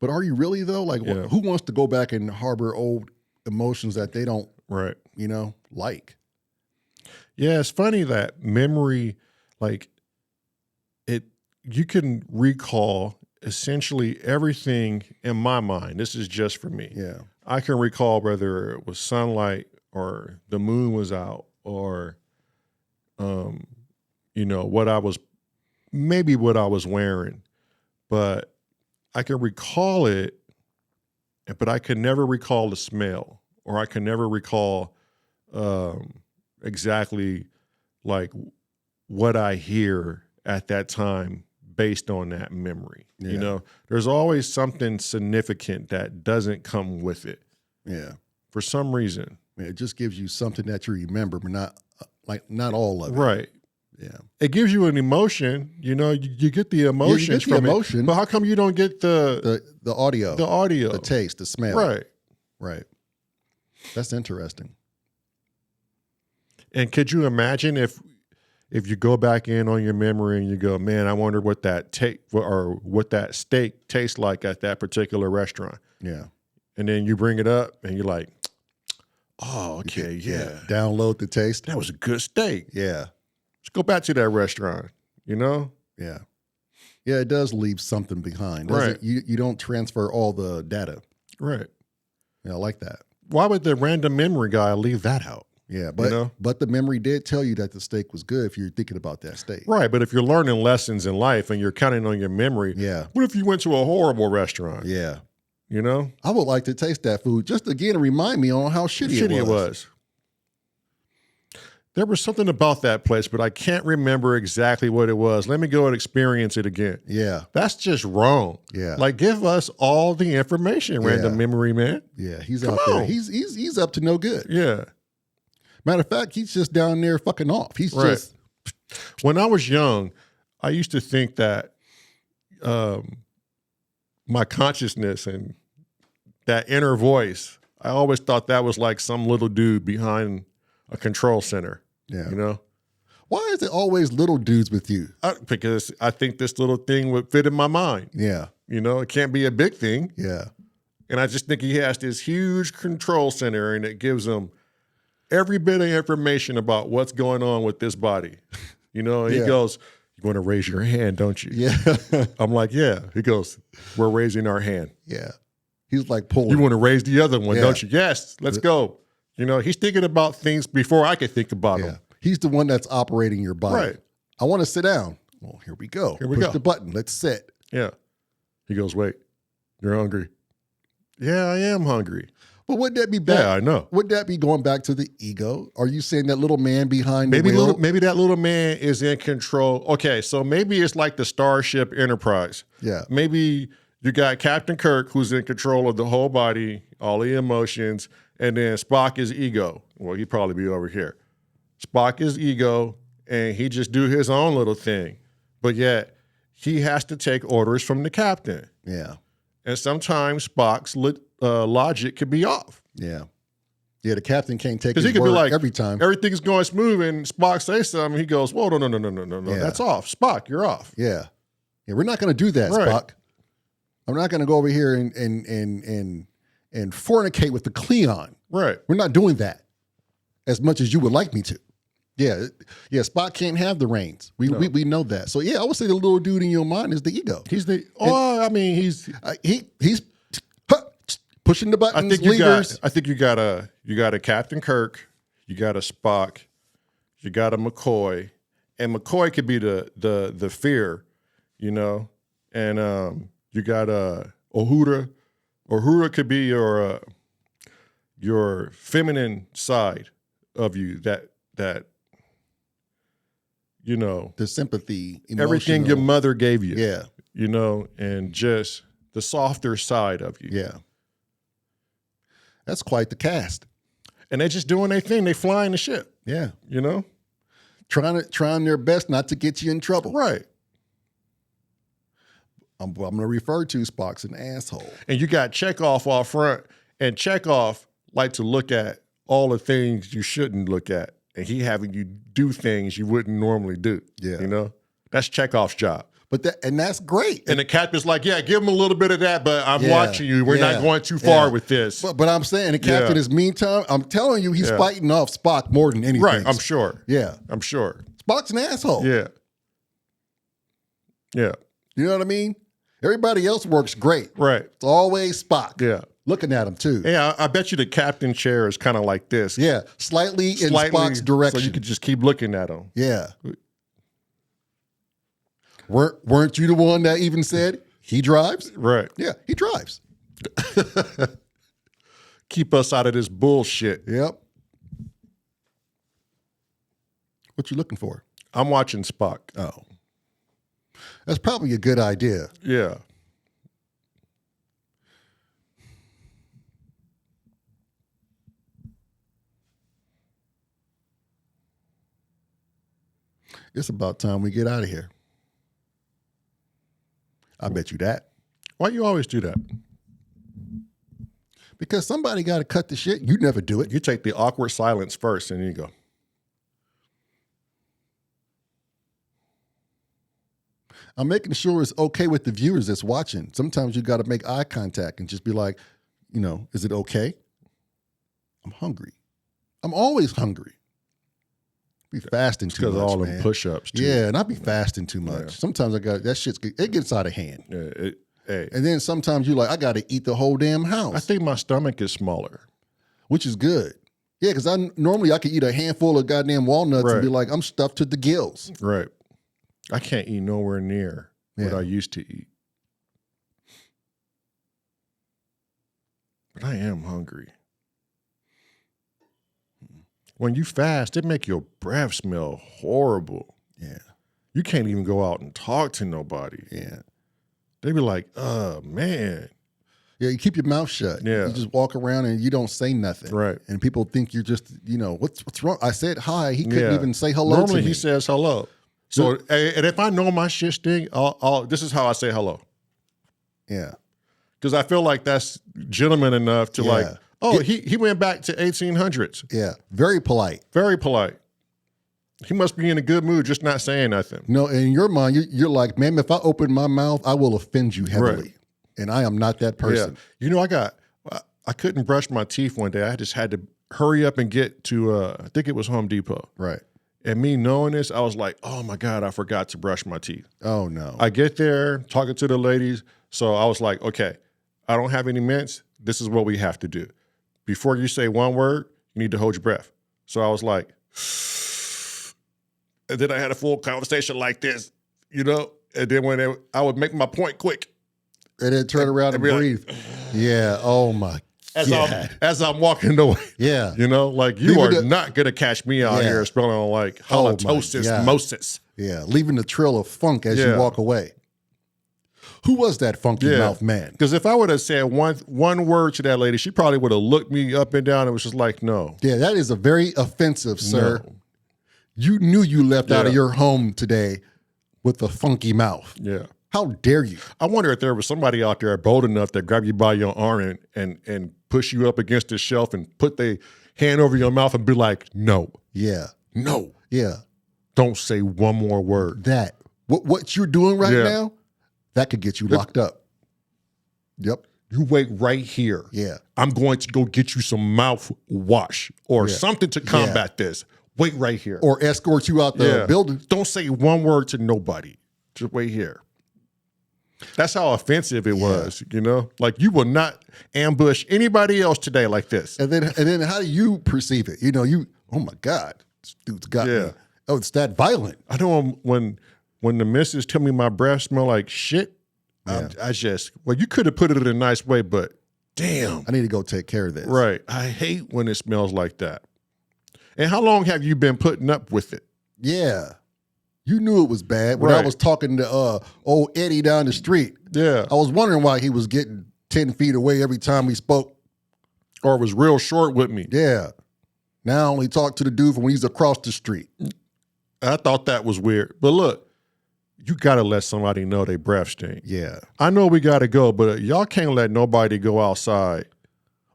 A: But are you really though? Like, who wants to go back and harbor old emotions that they don't, you know, like? Yeah,
B: it's funny that memory, like, it you can recall essentially everything in my mind. This is just for me.
A: Yeah.
B: I can recall whether it was sunlight or the moon was out or, what I was wearing, but I can recall it, but I can never recall the smell, or I can never recall exactly like what I hear at that time based on that memory.
A: Yeah.
B: There's always something significant that doesn't come with it.
A: Yeah.
B: For some reason.
A: It just gives you something that you remember, but not all of it.
B: Right.
A: Yeah.
B: It gives you an emotion. You get the emotions from
A: emotion.
B: it. But how come you don't get the
A: audio,
B: the
A: taste, the smell?
B: Right.
A: Right. That's interesting.
B: And could you imagine if you go back in on your memory and you go, man, I wonder what that steak tastes like at that particular restaurant.
A: Yeah.
B: And then you bring it up and you're like, oh, okay, yeah.
A: Download the taste.
B: That was a good steak.
A: Yeah.
B: Let's go back to that restaurant,
A: Yeah. Yeah, it does leave something behind. Right. You don't transfer all the data.
B: Right.
A: Yeah, I like that.
B: Why would the random memory guy leave that out?
A: Yeah, but the memory did tell you that the steak was good if you're thinking about that steak.
B: Right, but if you're learning lessons in life and you're counting on your memory, what if you went to a horrible restaurant?
A: Yeah.
B: I
A: would like to taste that food just again to remind me on how shitty it was.
B: There was something about that place, but I can't remember exactly what it was. Let me go and experience it again.
A: Yeah.
B: That's just wrong.
A: Yeah.
B: Like, give us all the information, random memory man.
A: Yeah, he's out there. He's up to no good.
B: Yeah.
A: Matter of fact, he's just down there fucking off. He's just.
B: When I was young, I used to think that my consciousness and that inner voice, I always thought that was like some little dude behind a control center. Yeah.
A: Why is it always little dudes with you?
B: Because I think this little thing would fit in my mind.
A: Yeah.
B: It can't be a big thing.
A: Yeah.
B: And I just think he has this huge control center and it gives him every bit of information about what's going on with this body. He goes, you want to raise your hand, don't you?
A: Yeah.
B: I'm like, yeah. He goes, we're raising our hand.
A: Yeah. He's like pulling.
B: You want to raise the other one, don't you? Yes, let's go. He's thinking about things before I could think about them.
A: He's the one that's operating your body.
B: Right.
A: I want to sit down. Well, here we go. Push the button. Let's sit.
B: Yeah. He goes, wait, you're hungry. Yeah, I am hungry.
A: But wouldn't that be back?
B: Yeah, I know.
A: Would that be going back to the ego? Are you saying that little man behind the wheel?
B: Maybe that little man is in control. Okay, so maybe it's like the Starship Enterprise.
A: Yeah.
B: Maybe you got Captain Kirk who's in control of the whole body, all the emotions, and then Spock is ego. Well, he'd probably be over here. Spock is ego, and he just do his own little thing. But yet, he has to take orders from the captain.
A: Yeah.
B: And sometimes Spock's logic could be off.
A: Yeah. Yeah, the captain can't take his
B: he could
A: word
B: be like,
A: every time.
B: Everything's going smooth, and Spock says something, he goes, whoa, no, that's off. Spock, you're off.
A: Yeah. Yeah, we're not going to do that, Spock. I'm not going to go over here and fornicate with the Cleon.
B: Right.
A: We're not doing that as much as you would like me to. Yeah. Yeah, Spock can't have the reins. We know that. So yeah, I would say the little dude in your mind is the ego.
B: He's the
A: he's pushing the buttons,
B: I think you got a Captain Kirk, you got a Spock, you got a McCoy, and McCoy could be the fear, and you got a Uhura. Uhura could be your feminine side of you that
A: the sympathy,
B: everything your mother gave you.
A: Yeah.
B: And just the softer side of you.
A: Yeah. That's quite the cast.
B: And they're just doing their thing. They flying the ship.
A: Yeah.
B: Trying
A: their best not to get you in trouble.
B: Right.
A: I'm going to refer to Spock's an asshole.
B: And you got Chekhov off front, and Chekhov like to look at all the things you shouldn't look at, and he having you do things you wouldn't normally do.
A: Yeah.
B: That's Chekhov's job.
A: But that's great.
B: And the captain's like, yeah, give him a little bit of that, but I'm watching you. We're not going too far with this.
A: But I'm saying the captain is meantime, I'm telling you, he's fighting off Spock more than anything.
B: Right, I'm sure.
A: Yeah.
B: I'm sure.
A: Spock's an asshole.
B: Yeah. Yeah.
A: You know what I mean? Everybody else works great.
B: Right.
A: It's always Spock.
B: Yeah.
A: Looking at him too.
B: Yeah, I bet you the captain chair is kind of like this.
A: Yeah, slightly in Spock's direction.
B: So you could just keep looking at him.
A: Yeah. Weren't you the one that even said he drives?
B: Right.
A: Yeah, he drives.
B: Keep us out of this bullshit.
A: Yep. What you looking for?
B: I'm watching Spock.
A: Oh. That's probably a good idea.
B: Yeah.
A: It's about time we get out of here. I bet you that.
B: Why you always do that?
A: Because somebody got to cut the shit. You never do it.
B: You take the awkward silence first and you go.
A: I'm making sure it's okay with the viewers that's watching. Sometimes you got to make eye contact and just be like, is it okay? I'm hungry. I'm always hungry. Be fasting too much,
B: because of all
A: man.
B: them push-ups too.
A: Yeah, and I be fasting too much.
B: Yeah.
A: Sometimes it gets out of hand.
B: Yeah, hey,
A: And then sometimes you're like, I got to eat the whole damn house.
B: I think my stomach is smaller.
A: Which is good. Yeah, because normally I could eat a handful of goddamn walnuts and be like, I'm stuffed to the gills.
B: Right. I can't eat nowhere near what I used to eat. But I am hungry. When you fast, it make your breath smell horrible.
A: Yeah.
B: You can't even go out and talk to nobody.
A: Yeah.
B: They be like, man.
A: Yeah, you keep your mouth shut.
B: Yeah.
A: You just walk around and you don't say nothing.
B: Right.
A: And people think you're just, what's wrong? I said hi. He couldn't even say hello
B: Normally
A: to me.
B: he says hello. So, and if I know my shit stink, this is how I say hello.
A: Yeah.
B: Because I feel like that's gentleman enough to he went back to 1800s.
A: Yeah. Very polite.
B: Very polite. He must be in a good mood, just not saying nothing.
A: No, in your mind, you're like, man, if I open my mouth, I will offend you heavily.
B: Right.
A: And I am not that person.
B: Yeah. I couldn't brush my teeth one day. I just had to hurry up and get to, I think it was Home Depot.
A: Right.
B: And me knowing this, I was like, oh my God, I forgot to brush my teeth.
A: Oh no.
B: I get there, talking to the ladies. So I was like, okay, I don't have any mints. This is what we have to do. Before you say one word, you need to hold your breath. So I was like, and then I had a full conversation like this, and then I would make my point quick.
A: And then turn around and breathe. Yeah. Oh my God.
B: As I'm walking away.
A: Yeah.
B: You are not going to catch me out here smelling like halitosis, Moses.
A: Yeah. Leaving the trail of funk as you walk away. Who was that funky mouth man?
B: Because if I would have said one word to that lady, she probably would have looked me up and down and was just like, no.
A: Yeah, that is a very offensive, sir. No. You knew you left out of your home today with a funky mouth.
B: Yeah.
A: How dare you?
B: I wonder if there was somebody out there bold enough to grab you by your arm and push you up against the shelf and put their hand over your mouth and be like, no.
A: Yeah.
B: No.
A: Yeah.
B: Don't say one more word.
A: That. What you're doing right now, that could get you locked up. Yep.
B: You wait right here.
A: Yeah.
B: I'm going to go get you some mouthwash or something to combat this. Wait right here.
A: Or escort you out the building.
B: Don't say one word to nobody. Just wait here. That's how offensive it was, Like you will not ambush anybody else today like this.
A: And then how do you perceive it? Oh my God, this dude's got me. Oh, it's that violent.
B: I know when the missus tell me my breath smell like shit, you could have put it in a nice way, but damn.
A: I need to go take care of this.
B: Right. I hate when it smells like that. And how long have you been putting up with it?
A: Yeah. You knew it was bad when I was talking to old Eddie down the street.
B: Yeah.
A: I was wondering why he was getting 10 feet away every time we spoke.
B: Or was real short with me.
A: Yeah. Now I only talk to the dude when he's across the street.
B: I thought that was weird. But look, you got to let somebody know they breath stink.
A: Yeah.
B: I know we got to go, but y'all can't let nobody go outside.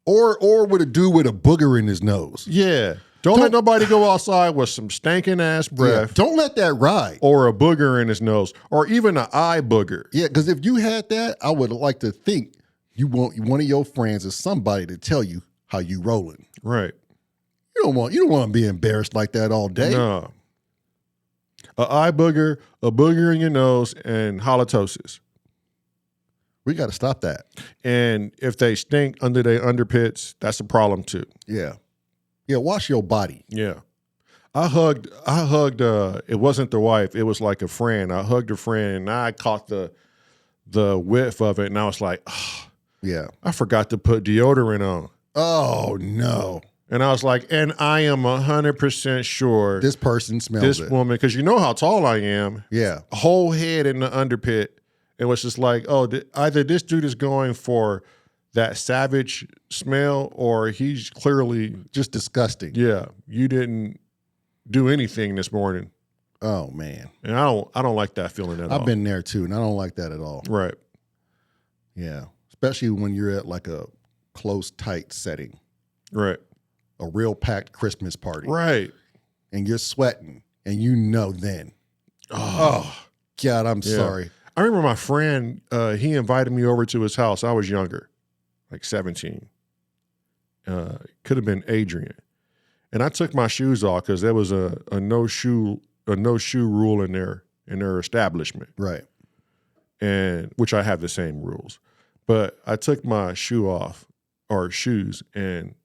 A: Or with a dude with a booger in his nose.
B: Yeah. Don't let nobody go outside with some stinking ass breath.
A: Yeah, don't let that ride.
B: Or a booger in his nose. Or even an eye booger.
A: Yeah, because if you had that, I would like to think you want one of your friends or somebody to tell you how you rolling.
B: Right.
A: You don't want to be embarrassed like that all day.
B: No. eye booger, a booger in your nose, and halitosis.
A: We got to stop that.
B: And if they stink under their underpits, that's a problem too.
A: Yeah. Yeah, wash your body.
B: Yeah. I hugged, it wasn't the wife, it was like a friend. I hugged a friend and I caught the whiff of it and I was like, oh,
A: Yeah.
B: I forgot to put deodorant on.
A: Oh, no.
B: And I was like, and I am 100% sure
A: This person smells
B: this
A: it.
B: woman, because you know how tall I am,
A: Yeah.
B: whole head in the underpit. It was just like, oh, either this dude is going for that savage smell or he's clearly,
A: Just disgusting.
B: yeah, you didn't do anything this morning.
A: Oh, man.
B: And I don't like that feeling at all.
A: I've been there too, and I don't like that at all.
B: Right.
A: Yeah. Especially when you're at like a close, tight setting,
B: Right.
A: a real packed Christmas party.
B: Right.
A: And you're sweating, and you know then.
B: Oh,
A: God, I'm
B: Yeah.
A: sorry.
B: I remember my friend, he invited me over to his house. I was younger, like 17. Could have been Adrian. And I took my shoes off because there was a no shoe rule in their establishment.
A: Right.
B: And which I have the same rules. But I took my shoes and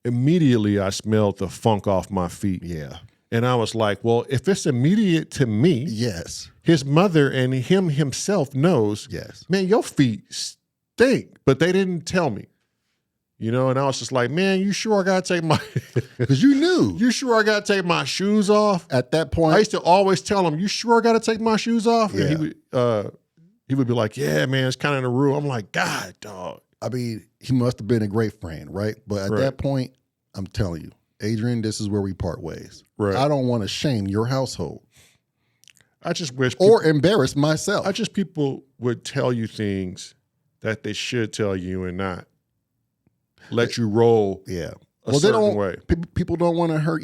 B: immediately I smelled the funk off my feet.
A: Yeah.
B: And I was like, well, if it's immediate to me,
A: Yes.
B: his mother and him himself knows,
A: Yes.
B: man, your feet stink. But they didn't tell me. You know, and I was just like, man, you sure I gotta take my
A: Because you knew
B: you sure I gotta take my shoes off?
A: at that point.
B: I used to always tell him, you sure I gotta take my shoes off?
A: Yeah.
B: And he would be like, yeah, man, it's kind of in the rule. I'm like, God, dog.
A: I mean, he must have been a great friend, right? But at
B: Right.
A: that point, I'm telling you, Adrian, this is where we part ways.
B: Right.
A: I don't want to shame your household
B: I just wish
A: or embarrass myself.
B: people would tell you things that they should tell you and not let you roll
A: Yeah.
B: a
A: Well, they
B: certain
A: don't.
B: way.
A: People don't want to hurt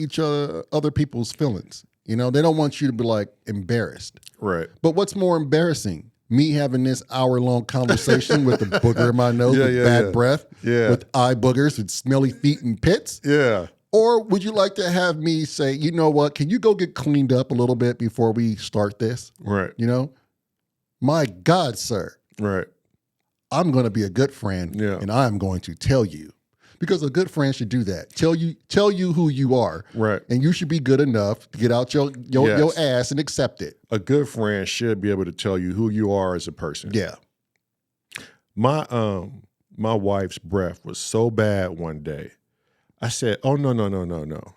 A: other people's feelings. You know, they don't want you to be like embarrassed.
B: Right.
A: But what's more embarrassing? Me having this hour-long conversation with a booger in my nose with bad breath, with eye boogers, with smelly feet and pits?
B: Yeah.
A: Or would you like to have me say, you know what, can you go get cleaned up a little bit before we start this?
B: Right.
A: You know? My God, sir,
B: Right.
A: I'm going to be a good friend,
B: Yeah.
A: and I'm going to tell you. Because a good friend should do that. Tell you who you are.
B: Right.
A: And you should be good enough to get out your
B: Yes.
A: ass and accept it.
B: A good friend should be able to tell you who you are as a person.
A: Yeah.
B: My wife's breath was so bad one day. I said, "Oh no.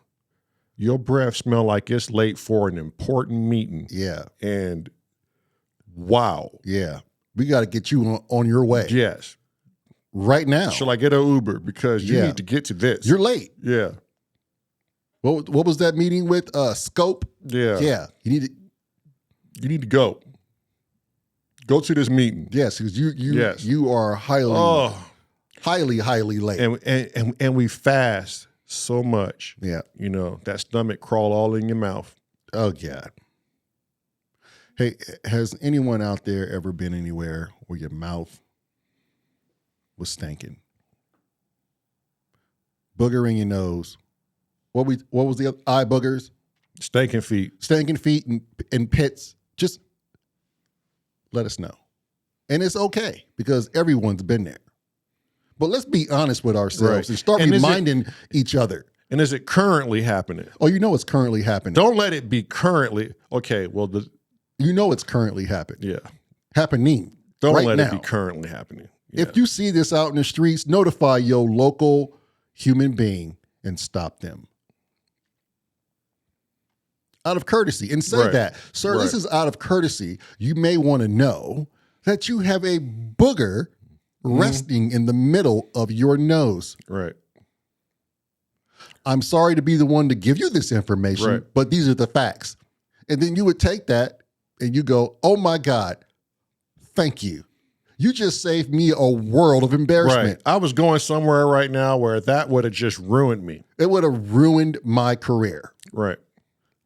B: Your breath smell like it's late for an important meeting."
A: Yeah.
B: And wow.
A: Yeah. We got to get you on your way
B: Yes.
A: right now.
B: Shall I get an Uber because you
A: Yeah.
B: need to get to this?
A: You're late.
B: Yeah.
A: What was that meeting with Scope?
B: Yeah.
A: Yeah. You need to
B: go. Go to this meeting.
A: yes, because
B: Yes.
A: you are highly late.
B: And we fast so much.
A: Yeah.
B: You know, that stomach crawl all in your mouth.
A: Oh God. Hey, has anyone out there ever been anywhere where your mouth was stinking? Booger in your nose. What was the other? Eye boogers,
B: Stinking feet.
A: stinking feet, and pits? Just let us know. And it's okay because everyone's been there. But let's be honest with ourselves
B: Right.
A: and start
B: And is it-
A: reminding each other.
B: And is it currently happening?
A: Oh, you know it's currently happening.
B: Don't let it be currently. Okay, well,
A: You know it's currently happening.
B: yeah.
A: Happening.
B: Don't
A: right
B: let
A: now.
B: it be currently happening. Yeah.
A: If you see this out in the streets, notify your local human being and stop them. Out of courtesy. And say
B: Right.
A: that, sir, this
B: Right.
A: is out of courtesy. You may want to know that you have a booger resting in the middle of your nose.
B: Right.
A: I'm sorry to be the one to give you this information,
B: Right.
A: but these are the facts. And then you would take that and you go, oh my God, thank you. You just saved me a world of embarrassment.
B: Right. I was going somewhere right now where that would have just ruined me.
A: It would have ruined my career.
B: Right.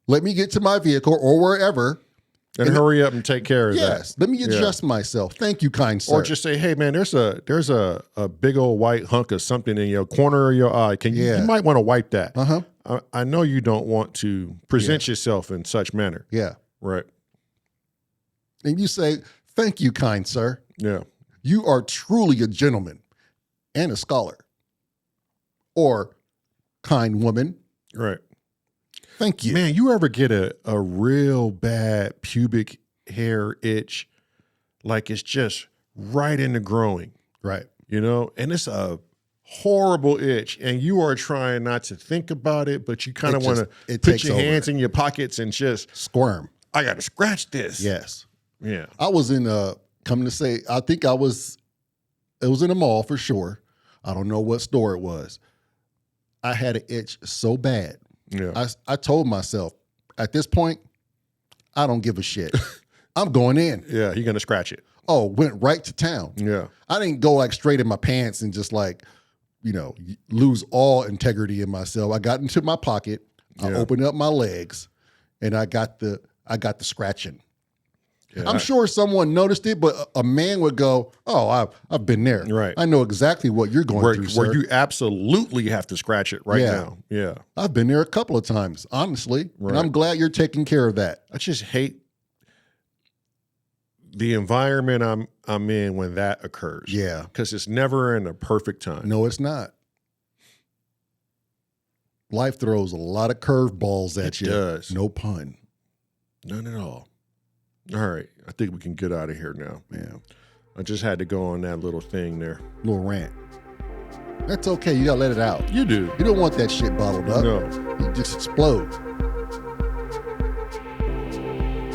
A: Let me get to my vehicle or wherever.
B: And hurry up and take care of that.
A: Yes, let me adjust myself. Thank you, kind sir.
B: Or just say, hey man, there's a big old white hunk of something in your corner of your eye. You might want to wipe that.
A: Uh-huh.
B: I know you don't want to present yourself in such manner.
A: Yeah.
B: Right.
A: And you say, thank you, kind sir.
B: Yeah.
A: You are truly a gentleman and a scholar. Or kind woman.
B: Right.
A: Thank you.
B: Man, you ever get a real bad pubic hair itch? Like it's just right in the growing,
A: Right.
B: you know? And it's a horrible itch. And you are trying not to think about it, but you kind of want to put your hands in your pockets and just
A: squirm.
B: I got to scratch this.
A: Yes.
B: Yeah.
A: I was in coming to say, I think it was in a mall for sure. I don't know what store it was. I had an itch so bad.
B: Yeah.
A: I told myself, at this point, I don't give a shit. I'm going in.
B: Yeah, you're going to scratch it.
A: Oh, went right to town.
B: Yeah.
A: I didn't go like straight in my pants and just like, lose all integrity in myself. I got into my pocket. I opened up my legs, and I got the scratching. Yeah, I'm sure someone noticed it, but a man would go, "Oh, I've been there.
B: Right.
A: I know exactly what you're going through, sir."
B: Where you absolutely have to scratch it right now. Yeah.
A: I've been there a couple of times, honestly,
B: Right.
A: and I'm glad you're taking care of that.
B: I just hate the environment I'm in when that occurs.
A: Yeah,
B: because it's never in a perfect time.
A: No, it's not. Life throws a lot of curveballs at you.
B: It does.
A: No pun.
B: None at all. All right. I think we can get out of here now.
A: Yeah.
B: I just had to go on that little thing there.
A: Little rant. That's okay. You got to let it out.
B: You do.
A: You don't want that shit bottled up.
B: No.
A: You just explode.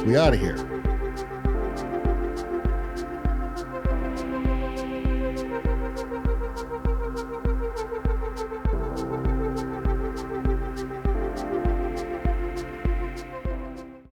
A: We out of here.